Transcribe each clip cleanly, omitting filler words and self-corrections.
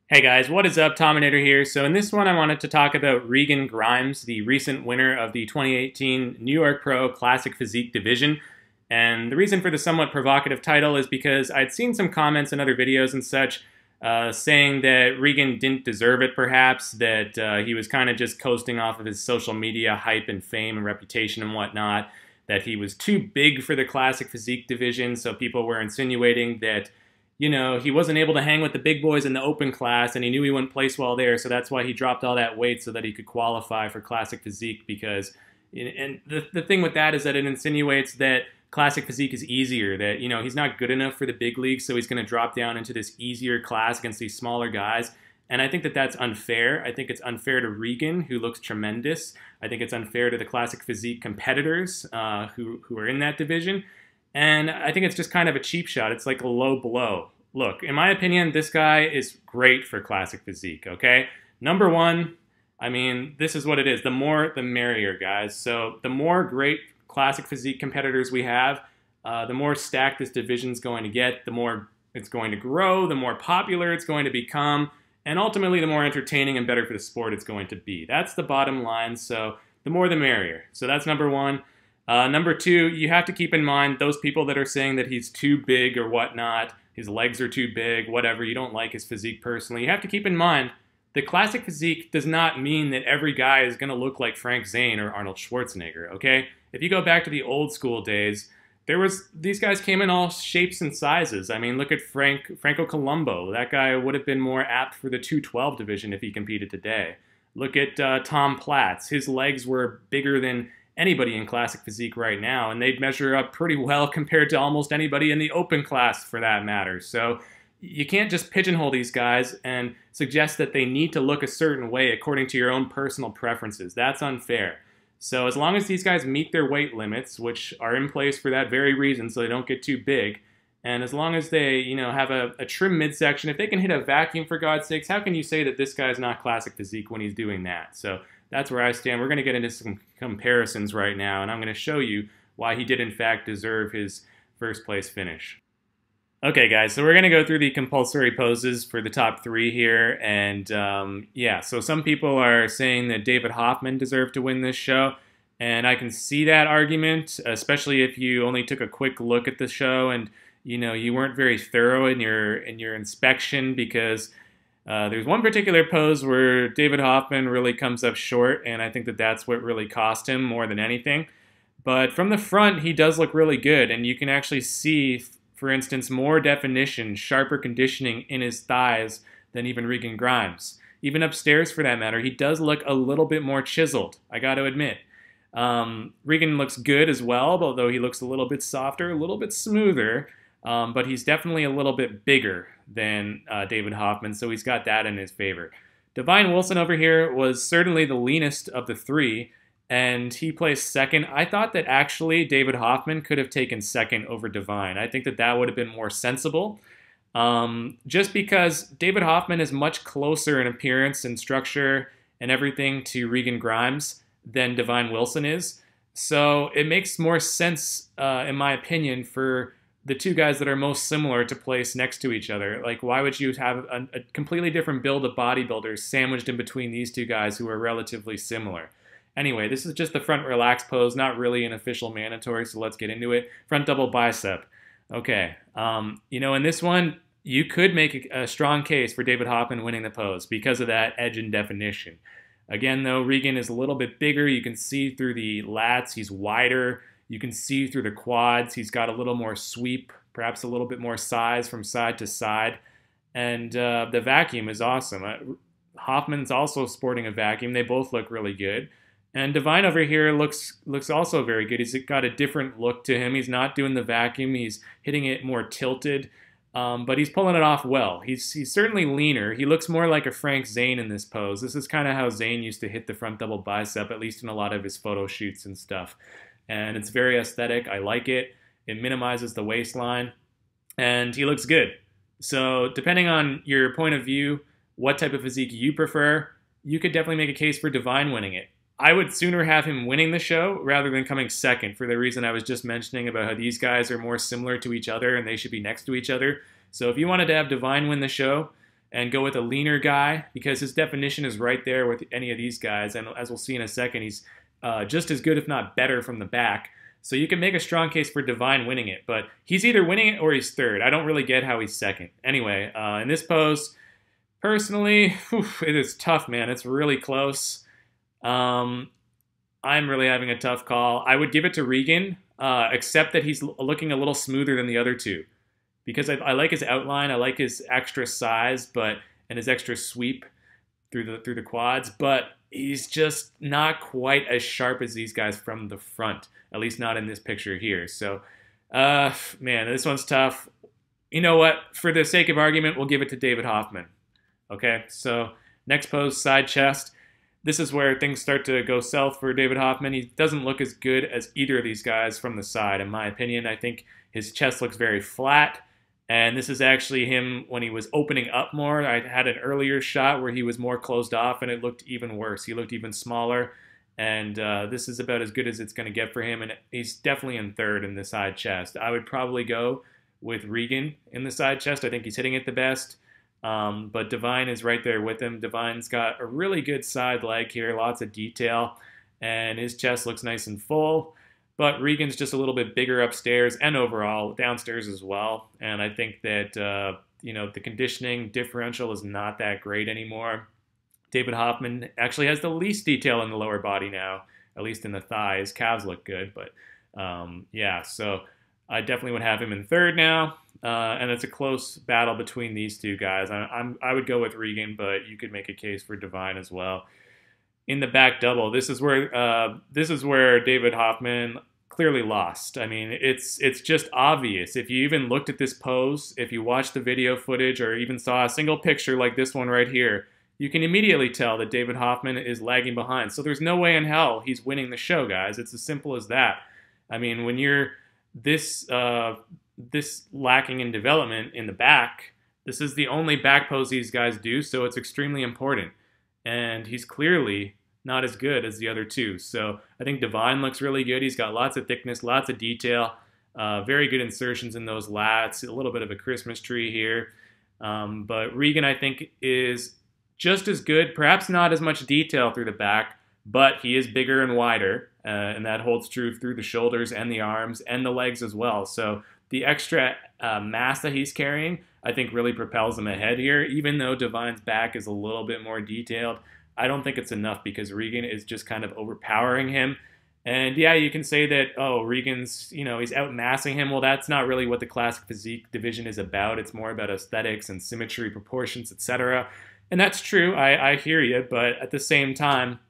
Hey guys, what is up? Tominator here. So in this one I wanted to talk about Regan Grimes, the recent winner of the 2018 New York Pro Classic Physique division. And the reason for the somewhat provocative title is because I'd seen some comments in other videos and such saying that Regan didn't deserve it perhaps, that he was kind of just coasting off of his social media hype and fame and reputation and whatnot, that he was too big for the Classic Physique division, so people were insinuating that he wasn't able to hang with the big boys in the open class, and he knew he wouldn't place well there, so that's why he dropped all that weight so that he could qualify for Classic Physique. Because, and the thing with that is that it insinuates that Classic Physique is easier, that, he's not good enough for the big leagues, so he's going to drop down into this easier class against these smaller guys. And I think that that's unfair. I think it's unfair to Regan, who looks tremendous. I think it's unfair to the Classic Physique competitors who are in that division. And I think it's just kind of a cheap shot. It's like a low blow. Look, in my opinion, this guy is great for Classic Physique, okay? Number one, I mean, this is what it is. The more, the merrier, guys. So the more great Classic Physique competitors we have, the more stacked this division's going to get, the more it's going to grow, the more popular it's going to become, and ultimately the more entertaining and better for the sport it's going to be. That's the bottom line, so the more the merrier. So that's number one. Number two, you have to keep in mind those people that are saying that he's too big or whatnot, his legs are too big, whatever, you don't like his physique personally. You have to keep in mind the Classic Physique does not mean that every guy is going to look like Frank Zane or Arnold Schwarzenegger, okay? If you go back to the old school days, these guys came in all shapes and sizes. I mean, look at Franco Columbu. That guy would have been more apt for the 212 division if he competed today. Look at Tom Platz. His legs were bigger than anybody in Classic Physique right now, and they'd measure up pretty well compared to almost anybody in the open class for that matter. So you can't just pigeonhole these guys and suggest that they need to look a certain way according to your own personal preferences. That's unfair. So as long as these guys meet their weight limits, which are in place for that very reason so they don't get too big, and as long as they, have a trim midsection, if they can hit a vacuum for God's sakes, how can you say that this guy's not Classic Physique when he's doing that? So that's where I stand. We're going to get into some comparisons right now, and I'm going to show you why he did in fact deserve his first place finish. Okay, guys, so we're going to go through the compulsory poses for the top three here, and yeah, so some people are saying that David Hoffman deserved to win this show, and I can see that argument, especially if you only took a quick look at the show and you weren't very thorough in your inspection, because there's one particular pose where David Hoffman really comes up short, and I think that that's what really cost him more than anything. But from the front, he does look really good, and you can actually see, for instance, more definition, sharper conditioning in his thighs than even Regan Grimes. Even upstairs, for that matter, he does look a little bit more chiseled, I got to admit. Regan looks good as well, although he looks a little bit softer, a little bit smoother. But he's definitely a little bit bigger than David Hoffman, so he's got that in his favor. Divine Wilson over here was certainly the leanest of the three, and he placed second. I thought that actually David Hoffman could have taken second over Divine. I think that that would have been more sensible, just because David Hoffman is much closer in appearance and structure and everything to Regan Grimes than Divine Wilson is. So it makes more sense, in my opinion, for the two guys that are most similar to place next to each other. Like, why would you have a completely different build of bodybuilders sandwiched in between these two guys who are relatively similar? Anyway, this is just the front relax pose, not really an official mandatory, so let's get into it. Front double bicep. Okay, in this one, you could make a strong case for David Hoffman winning the pose because of that edge and definition. Again, though, Regan is a little bit bigger. You can see through the lats. He's wider. You can see through the quads. He's got a little more sweep, perhaps a little bit more size from side to side. And the vacuum is awesome. Hoffman's also sporting a vacuum. They both look really good. And Divine over here looks also very good. He's got a different look to him. He's not doing the vacuum. He's hitting it more tilted. But he's pulling it off well. He's certainly leaner. He looks more like a Frank Zane in this pose. This is kind of how Zane used to hit the front double bicep, at least in a lot of his photo shoots and stuff. And it's very aesthetic. I like it. It minimizes the waistline, and he looks good. So depending on your point of view, what type of physique you prefer, you could definitely make a case for Divine winning it. I would sooner have him winning the show rather than coming second, for the reason I was just mentioning about how these guys are more similar to each other and they should be next to each other. So if you wanted to have Divine win the show and go with a leaner guy because his definition is right there with any of these guys. And as we'll see in a second, he's just as good, if not better, from the back. So you can make a strong case for Divine winning it, but he's either winning it or he's third. I don't really get how he's second. Anyway, in this pose, personally, it is tough, man. It's really close. I'm really having a tough call. I would give it to Regan, except that he's looking a little smoother than the other two. Because I like his outline, I like his extra size, and his extra sweep through the quads, but he's just not quite as sharp as these guys from the front, at least not in this picture here. So, man, this one's tough. You know what? For the sake of argument, we'll give it to David Hoffman. Okay, so next pose, side chest. This is where things start to go south for David Hoffman. He doesn't look as good as either of these guys from the side, in my opinion. I think his chest looks very flat. And this is actually him when he was opening up more. I had an earlier shot where he was more closed off, and it looked even worse. He looked even smaller, and this is about as good as it's going to get for him, and he's definitely in third in the side chest. I would probably go with Regan in the side chest. I think he's hitting it the best, but Divine is right there with him. Divine's got a really good side leg here, lots of detail, and his chest looks nice and full. But Regan's just a little bit bigger upstairs and overall, downstairs as well. And I think that, the conditioning differential is not that great anymore. David Hoffman actually has the least detail in the lower body now, at least in the thighs. Calves look good, but yeah, so I definitely would have him in third now. And it's a close battle between these two guys. I would go with Regan, but you could make a case for Divine as well. In the back double, this is where David Hoffman clearly lost. I mean, it's just obvious. If you even looked at this pose, if you watched the video footage or even saw a single picture like this one right here, you can immediately tell that David Hoffman is lagging behind. So there's no way in hell he's winning the show, guys. It's as simple as that. I mean, when you're this lacking in development in the back, this is the only back pose these guys do, so it's extremely important. And he's clearly not as good as the other two. So I think Divine looks really good. He's got lots of thickness, lots of detail, very good insertions in those lats, a little bit of a Christmas tree here. But Regan, I think, is just as good, perhaps not as much detail through the back, but he is bigger and wider, and that holds true through the shoulders and the arms and the legs as well. So the extra mass that he's carrying, I think, really propels him ahead here. Even though Divine's back is a little bit more detailed, I don't think it's enough because Regan is just kind of overpowering him. And yeah, you can say that, oh, Regan's, he's outmassing him. Well, that's not really what the Classic Physique division is about. It's more about aesthetics and symmetry, proportions, etc. And that's true. I hear you. But at the same time,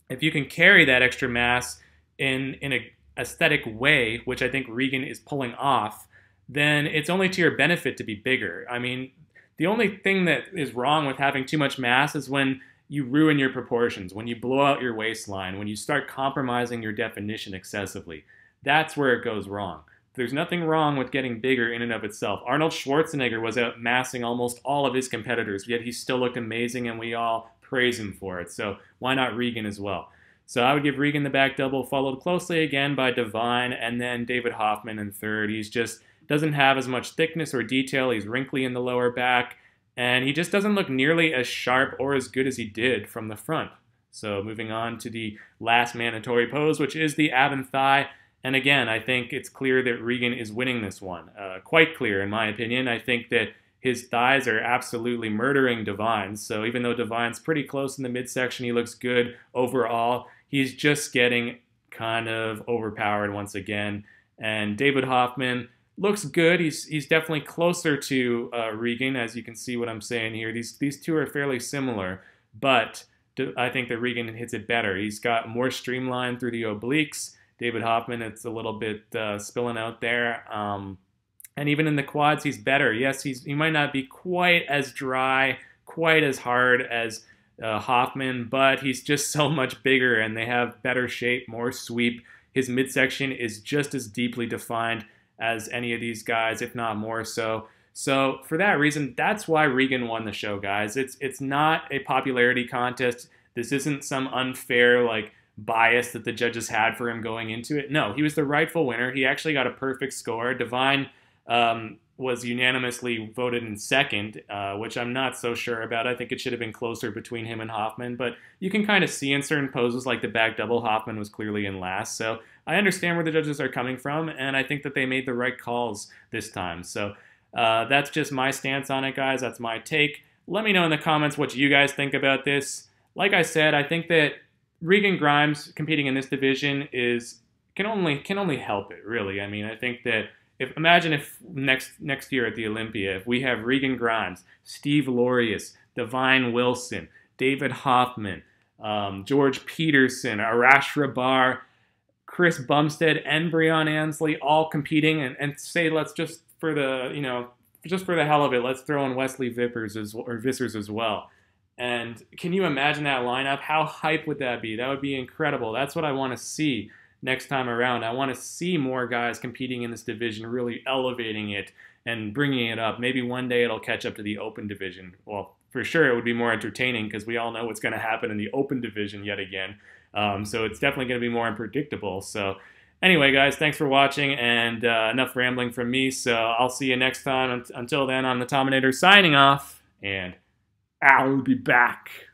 if you can carry that extra mass in an aesthetic way, which I think Regan is pulling off, then it's only to your benefit to be bigger. I mean, the only thing that is wrong with having too much mass is when you ruin your proportions, when you blow out your waistline, when you start compromising your definition excessively. That's where it goes wrong. There's nothing wrong with getting bigger in and of itself. Arnold Schwarzenegger was outmassing almost all of his competitors, yet he still looked amazing, and we all praise him for it. So why not Regan as well? So I would give Regan the back double, followed closely again by Divine, and then David Hoffman in third. He's just doesn't have as much thickness or detail. He's wrinkly in the lower back, and he just doesn't look nearly as sharp or as good as he did from the front. So moving on to the last mandatory pose, which is the ab and thigh. And again, I think it's clear that Regan is winning this one. Quite clear, in my opinion. I think that his thighs are absolutely murdering Divine's. So even though Divine's pretty close in the midsection, he looks good overall. He's just getting kind of overpowered once again. And David Hoffman looks good. He's definitely closer to Regan, as you can see what I'm saying here. These two are fairly similar, but I think that Regan hits it better. He's got more streamline through the obliques. David Hoffman, it's a little bit spilling out there. And even in the quads, he's better. Yes, he might not be quite as dry, quite as hard as Hoffman, but he's just so much bigger, and they have better shape, more sweep. His midsection is just as deeply defined as any of these guys, if not more so. So for that reason, that's why Regan won the show, guys. It's not a popularity contest. This isn't some unfair bias that the judges had for him going into it. No, he was the rightful winner. He actually got a perfect score. Divine was unanimously voted in second, which I'm not so sure about. I think it should have been closer between him and Hoffman, but you can kind of see in certain poses like the back double, Hoffman was clearly in last. So I understand where the judges are coming from, and I think that they made the right calls this time. So that's just my stance on it, guys. That's my take. Let me know in the comments what you guys think about this. Like I said, I think that Regan Grimes competing in this division can only help it, really. I mean, I think that imagine if next year at the Olympia, if we have Regan Grimes, Steve Laureus, Divine Wilson, David Hoffman, George Peterson, Arash Rabar, Chris Bumstead, and Breon Ansley all competing, and say let's just for the hell of it, let's throw in Wesley Vissers as well. And can you imagine that lineup? How hype would that be? That would be incredible. That's what I want to see next time around. I want to see more guys competing in this division, really elevating it and bringing it up. Maybe one day it'll catch up to the open division. Well, for sure it would be more entertaining because we all know what's going to happen in the open division yet again. So it's definitely going to be more unpredictable. So anyway, guys, thanks for watching, and enough rambling from me. So I'll see you next time. Until then, I'm the Tominator signing off, and I'll be back.